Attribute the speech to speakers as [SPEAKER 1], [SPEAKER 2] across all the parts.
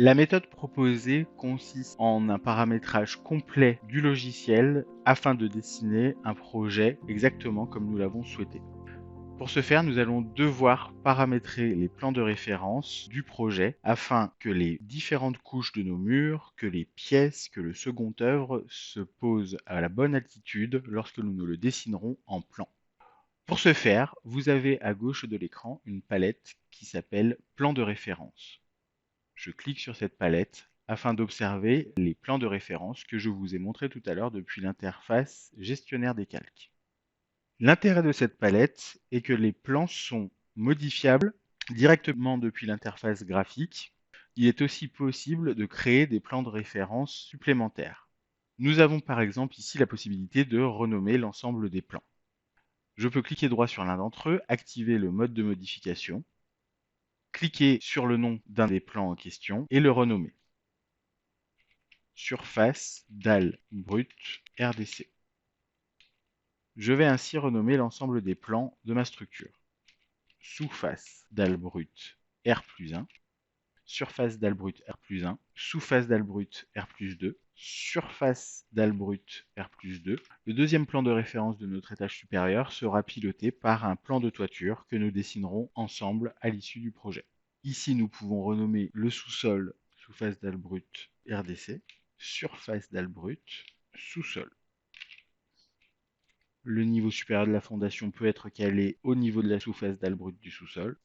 [SPEAKER 1] La méthode proposée consiste en un paramétrage complet du logiciel afin de dessiner un projet exactement comme nous l'avons souhaité. Pour ce faire, nous allons devoir paramétrer les plans de référence du projet afin que les différentes couches de nos murs, que les pièces, que le second œuvre se posent à la bonne altitude lorsque nous le dessinerons en plan. Pour ce faire, vous avez à gauche de l'écran une palette qui s'appelle Plan de référence. Je clique sur cette palette afin d'observer les plans de référence que je vous ai montrés tout à l'heure depuis l'interface gestionnaire des calques. L'intérêt de cette palette est que les plans sont modifiables directement depuis l'interface graphique. Il est aussi possible de créer des plans de référence supplémentaires. Nous avons par exemple ici la possibilité de renommer l'ensemble des plans. Je peux cliquer droit sur l'un d'entre eux, activer le mode de modification, cliquer sur le nom d'un des plans en question et le renommer. Surface, dalle brute, RDC. Je vais ainsi renommer l'ensemble des plans de ma structure. Sous-face dalle brute R+1, surface dalle brute R+1, sous-face dalle brute R+2, surface dalle brute R+2. Le deuxième plan de référence de notre étage supérieur sera piloté par un plan de toiture que nous dessinerons ensemble à l'issue du projet. Ici, nous pouvons renommer le sous-sol sous-face dalle brute RDC, surface dalle brute, sous-sol. Le niveau supérieur de la fondation peut être calé au niveau de la sous-face dalle brute du sous-sol.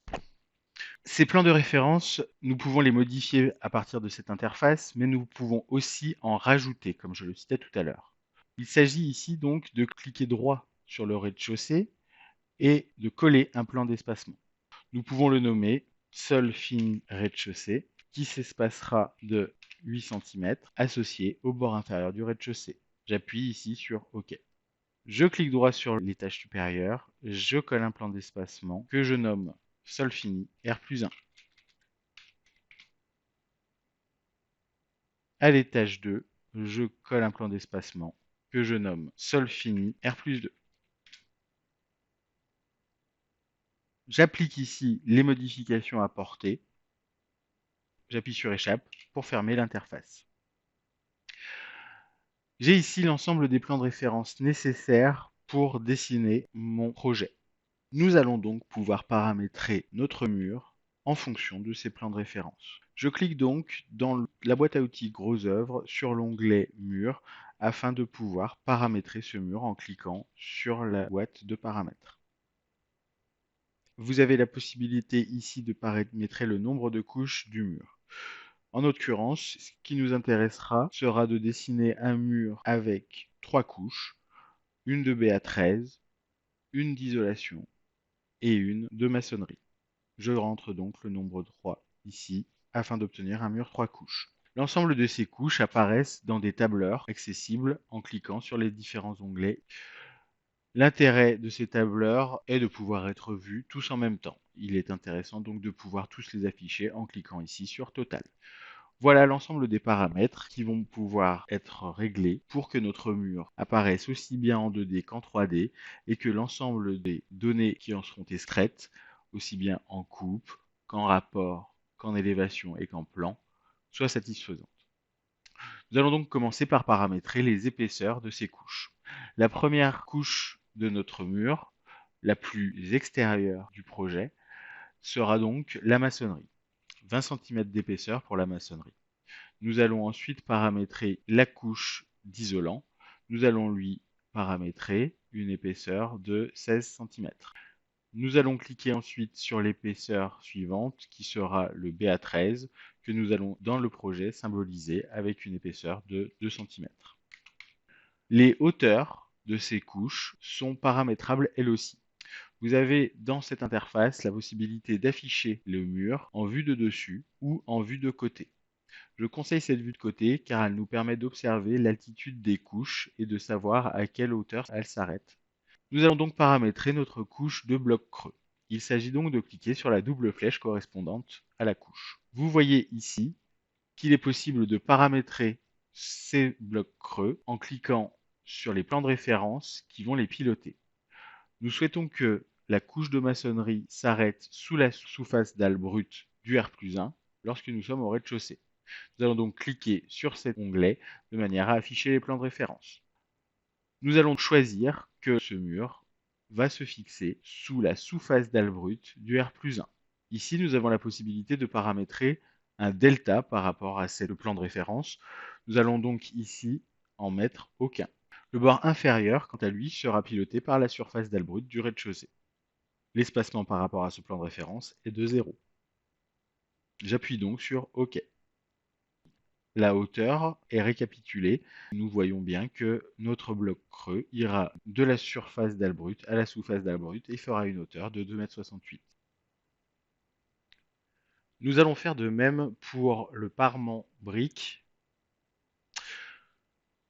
[SPEAKER 1] Ces plans de référence, nous pouvons les modifier à partir de cette interface, mais nous pouvons aussi en rajouter, comme je le citais tout à l'heure. Il s'agit ici donc de cliquer droit sur le rez-de-chaussée et de coller un plan d'espacement. Nous pouvons le nommer sol fini rez-de-chaussée, qui s'espacera de 8 cm, associé au bord inférieur du rez-de-chaussée. J'appuie ici sur OK. Je clique droit sur l'étage supérieur, je colle un plan d'espacement que je nomme sol fini R+1. À l'étage 2, je colle un plan d'espacement que je nomme sol fini R+2. J'applique ici les modifications apportées. J'appuie sur échappe pour fermer l'interface. J'ai ici l'ensemble des plans de référence nécessaires pour dessiner mon projet. Nous allons donc pouvoir paramétrer notre mur en fonction de ces plans de référence. Je clique donc dans la boîte à outils Gros œuvres sur l'onglet Mur afin de pouvoir paramétrer ce mur en cliquant sur la boîte de paramètres. Vous avez la possibilité ici de paramétrer le nombre de couches du mur. En l'occurrence, ce qui nous intéressera sera de dessiner un mur avec 3 couches, une de BA13, une d'isolation et une de maçonnerie. Je rentre donc le nombre 3 ici afin d'obtenir un mur 3 couches. L'ensemble de ces couches apparaissent dans des tableurs accessibles en cliquant sur les différents onglets. L'intérêt de ces tableurs est de pouvoir être vus tous en même temps. Il est intéressant donc de pouvoir tous les afficher en cliquant ici sur Total. Voilà l'ensemble des paramètres qui vont pouvoir être réglés pour que notre mur apparaisse aussi bien en 2D qu'en 3D et que l'ensemble des données qui en seront extraites, aussi bien en coupe, qu'en rapport, qu'en élévation et qu'en plan, soient satisfaisantes. Nous allons donc commencer par paramétrer les épaisseurs de ces couches. La première couche de notre mur, la plus extérieure du projet, sera donc la maçonnerie. 20 cm d'épaisseur pour la maçonnerie. Nous allons ensuite paramétrer la couche d'isolant. Nous allons lui paramétrer une épaisseur de 16 cm. Nous allons cliquer ensuite sur l'épaisseur suivante qui sera le BA13 que nous allons dans le projet symboliser avec une épaisseur de 2 cm. Les hauteurs de ces couches sont paramétrables elles aussi. Vous avez dans cette interface la possibilité d'afficher le mur en vue de dessus ou en vue de côté. Je conseille cette vue de côté car elle nous permet d'observer l'altitude des couches et de savoir à quelle hauteur elles s'arrêtent. Nous allons donc paramétrer notre couche de blocs creux. Il s'agit donc de cliquer sur la double flèche correspondante à la couche. Vous voyez ici qu'il est possible de paramétrer ces blocs creux en cliquant sur les plans de référence qui vont les piloter. Nous souhaitons que la couche de maçonnerie s'arrête sous la sous-face dalle brute du R+1 lorsque nous sommes au rez-de-chaussée. Nous allons donc cliquer sur cet onglet de manière à afficher les plans de référence. Nous allons choisir que ce mur va se fixer sous la sous-face dalle brute du R+1. Ici, nous avons la possibilité de paramétrer un delta par rapport à le plan de référence. Nous allons donc ici en mettre aucun. Le bord inférieur, quant à lui, sera piloté par la surface dalle brute du rez-de-chaussée. L'espacement par rapport à ce plan de référence est de 0. J'appuie donc sur OK. La hauteur est récapitulée. Nous voyons bien que notre bloc creux ira de la surface dalle brute à la sous-face dalle brute et fera une hauteur de 2,68 m. Nous allons faire de même pour le parement brique.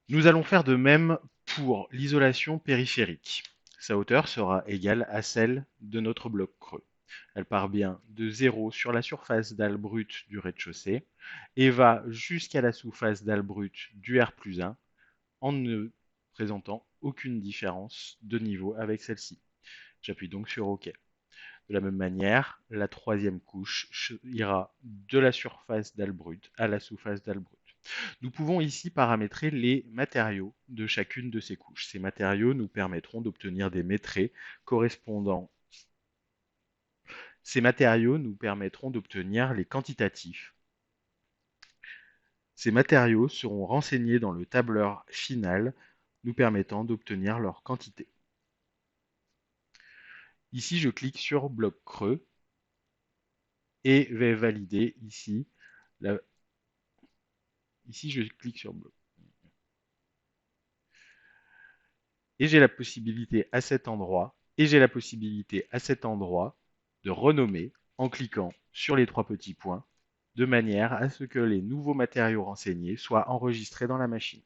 [SPEAKER 1] Nous allons faire de même pour l'isolation périphérique. Sa hauteur sera égale à celle de notre bloc creux. Elle part bien de 0 sur la surface dalle brute du rez-de-chaussée et va jusqu'à la sous-face dalle brute du R+1 en ne présentant aucune différence de niveau avec celle-ci. J'appuie donc sur OK. De la même manière, la troisième couche ira de la surface dalle brute à la sous-face dalle brute. Nous pouvons ici paramétrer les matériaux de chacune de ces couches. Ces matériaux nous permettront d'obtenir des métrés correspondant. Ces matériaux nous permettront d'obtenir les quantitatifs. Ces matériaux seront renseignés dans le tableur final, nous permettant d'obtenir leur quantité. Ici, je clique sur bloc creux et vais valider ici. Ici, je clique sur bloc. Et j'ai la possibilité à cet endroit, de renommer en cliquant sur les 3 petits points, de manière à ce que les nouveaux matériaux renseignés soient enregistrés dans la machine.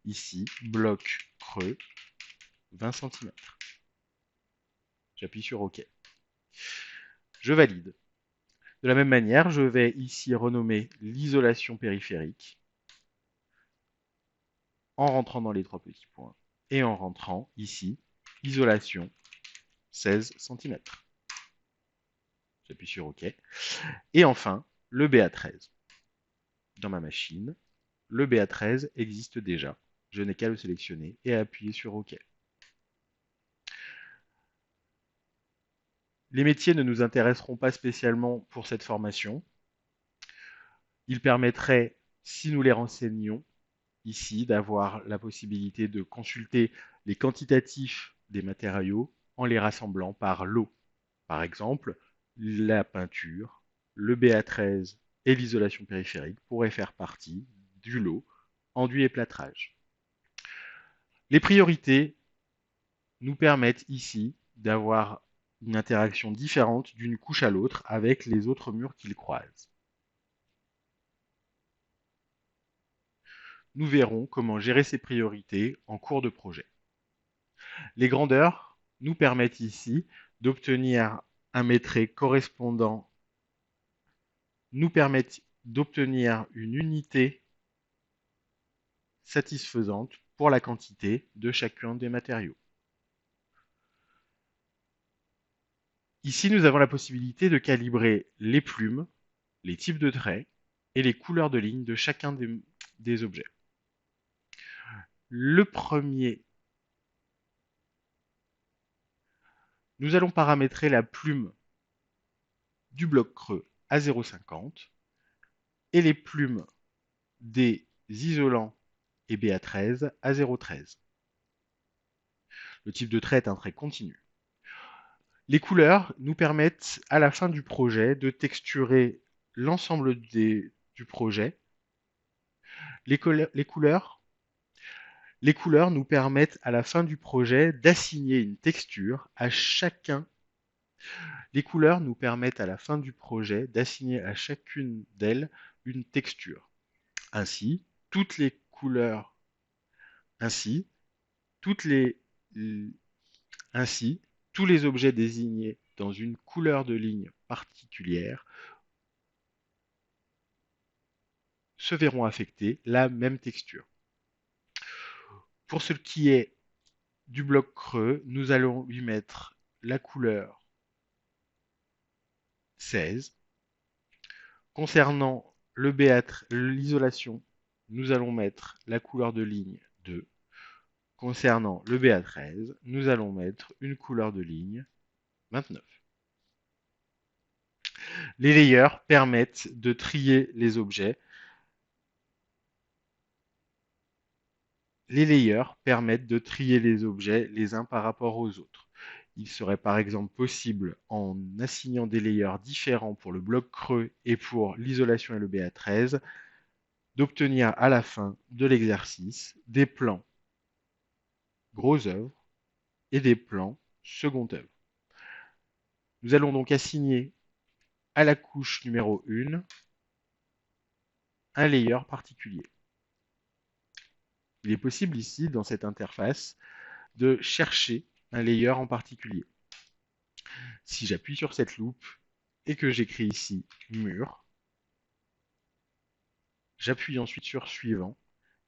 [SPEAKER 1] Ici, bloc creux, 20 cm. J'appuie sur OK. Je valide. De la même manière, je vais ici renommer l'isolation périphérique en rentrant dans les 3 petits points et en rentrant ici, isolation 16 cm. J'appuie sur OK. Et enfin, le BA13. Dans ma machine, le BA13 existe déjà. Je n'ai qu'à le sélectionner et à appuyer sur OK. Les métiers ne nous intéresseront pas spécialement pour cette formation. Ils permettraient, si nous les renseignions, ici, d'avoir la possibilité de consulter les quantitatifs des matériaux en les rassemblant par lot. Par exemple, la peinture, le BA13 et l'isolation périphérique pourraient faire partie du lot enduit et plâtrage. Les priorités nous permettent ici d'avoir une interaction différente d'une couche à l'autre avec les autres murs qu'ils croisent. Nous verrons comment gérer ces priorités en cours de projet. Les grandeurs nous permettent ici d'obtenir un métré correspondant, nous permettent d'obtenir une unité satisfaisante pour la quantité de chacun des matériaux. Ici, nous avons la possibilité de calibrer les plumes, les types de traits et les couleurs de lignes de chacun des objets. Le premier, nous allons paramétrer la plume du bloc creux à 0,50 et les plumes des isolants et BA13 à 0,13. Le type de trait est un trait continu. Les couleurs nous permettent à la fin du projet de texturer l'ensemble du projet. Les couleurs nous permettent à la fin du projet d'assigner une texture à chacun. Les couleurs nous permettent à la fin du projet d'assigner à chacune d'elles une texture. Ainsi, toutes les couleurs, tous les objets désignés dans une couleur de ligne particulière se verront affecter la même texture. Pour ce qui est du bloc creux, nous allons lui mettre la couleur 16. Concernant l'isolation, nous allons mettre la couleur de ligne 2. Concernant le BA13, nous allons mettre une couleur de ligne 29. Les layers permettent de trier les objets. Les layers permettent de trier les objets les uns par rapport aux autres. Il serait par exemple possible, en assignant des layers différents pour le bloc creux et pour l'isolation et le BA13, d'obtenir à la fin de l'exercice des plans gros œuvre et des plans second œuvre. Nous allons donc assigner à la couche numéro 1 un layer particulier. Il est possible ici, dans cette interface, de chercher un layer en particulier. Si j'appuie sur cette loupe et que j'écris ici mur, j'appuie ensuite sur suivant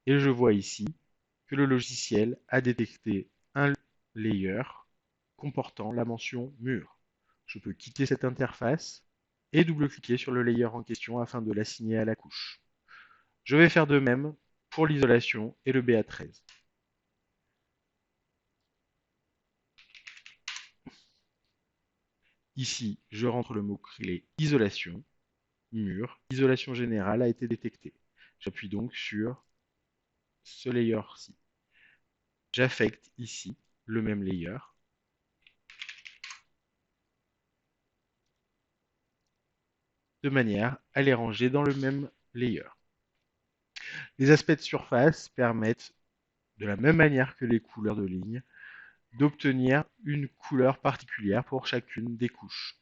[SPEAKER 1] et je vois ici que le logiciel a détecté un layer comportant la mention mur. Je peux quitter cette interface et double-cliquer sur le layer en question afin de l'assigner à la couche. Je vais faire de même pour l'isolation et le BA13. Ici, je rentre le mot-clé isolation, mur, isolation générale a été détectée. J'appuie donc sur ce layer-ci. J'affecte ici le même layer. De manière à les ranger dans le même layer. Les aspects de surface permettent, de la même manière que les couleurs de ligne, d'obtenir une couleur particulière pour chacune des couches,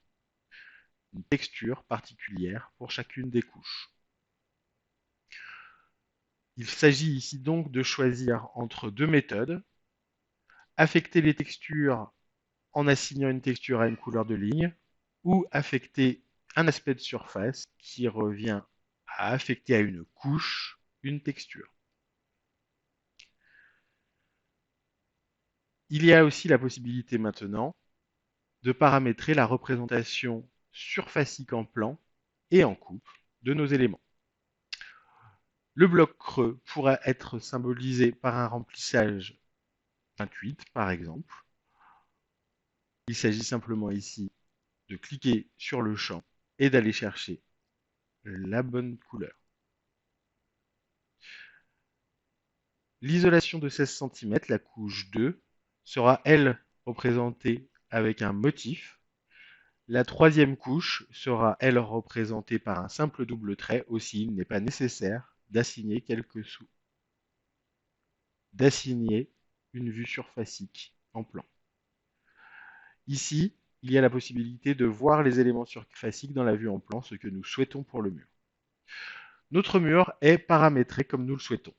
[SPEAKER 1] une texture particulière pour chacune des couches. Il s'agit ici donc de choisir entre deux méthodes, affecter les textures en assignant une texture à une couleur de ligne, ou affecter un aspect de surface qui revient à affecter à une couche une texture. Il y a aussi la possibilité maintenant de paramétrer la représentation surfacique en plan et en coupe de nos éléments. Le bloc creux pourra être symbolisé par un remplissage 28 par exemple. Il s'agit simplement ici de cliquer sur le champ et d'aller chercher la bonne couleur. L'isolation de 16 cm, la couche 2, sera elle représentée avec un motif. La troisième couche sera elle représentée par un simple double trait. Aussi, il n'est pas nécessaire d'assigner une vue surfacique en plan. Ici, il y a la possibilité de voir les éléments surfaciques dans la vue en plan, ce que nous souhaitons pour le mur. Notre mur est paramétré comme nous le souhaitons.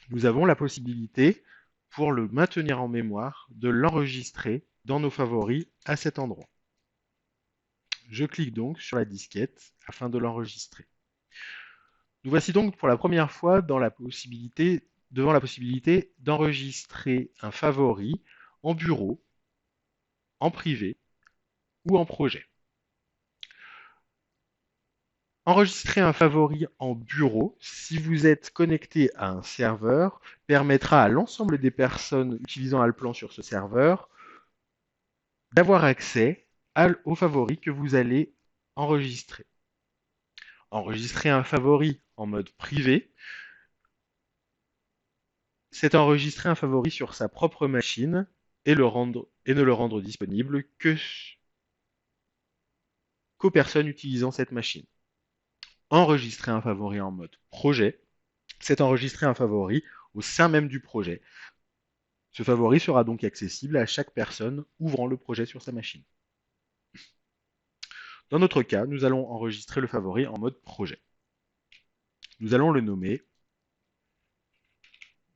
[SPEAKER 1] Nous avons la possibilité, pour le maintenir en mémoire, de l'enregistrer dans nos favoris à cet endroit. Je clique donc sur la disquette afin de l'enregistrer. Nous voici donc pour la première fois devant la possibilité d'enregistrer un favori en bureau, en privé ou en projet. Enregistrer un favori en bureau, si vous êtes connecté à un serveur, permettra à l'ensemble des personnes utilisant Allplan sur ce serveur d'avoir accès au favori que vous allez enregistrer. Enregistrer un favori en mode privé, c'est enregistrer un favori sur sa propre machine et ne le rendre disponible qu'aux personnes utilisant cette machine. Enregistrer un favori en mode projet, c'est enregistrer un favori au sein même du projet. Ce favori sera donc accessible à chaque personne ouvrant le projet sur sa machine. Dans notre cas, nous allons enregistrer le favori en mode projet. Nous allons le nommer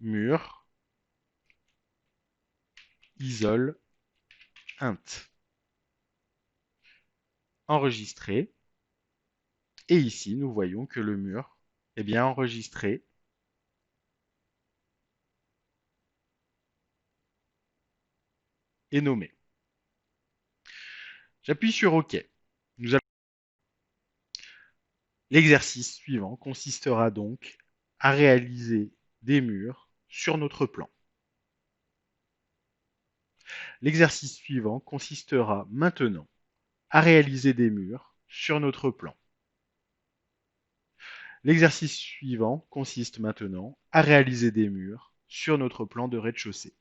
[SPEAKER 1] mur isole int. Enregistrer. Et ici, nous voyons que le mur est bien enregistré et nommé. J'appuie sur OK. L'exercice suivant consistera donc à réaliser des murs sur notre plan. L'exercice suivant consistera maintenant à réaliser des murs sur notre plan. L'exercice suivant consiste maintenant à réaliser des murs sur notre plan de rez-de-chaussée.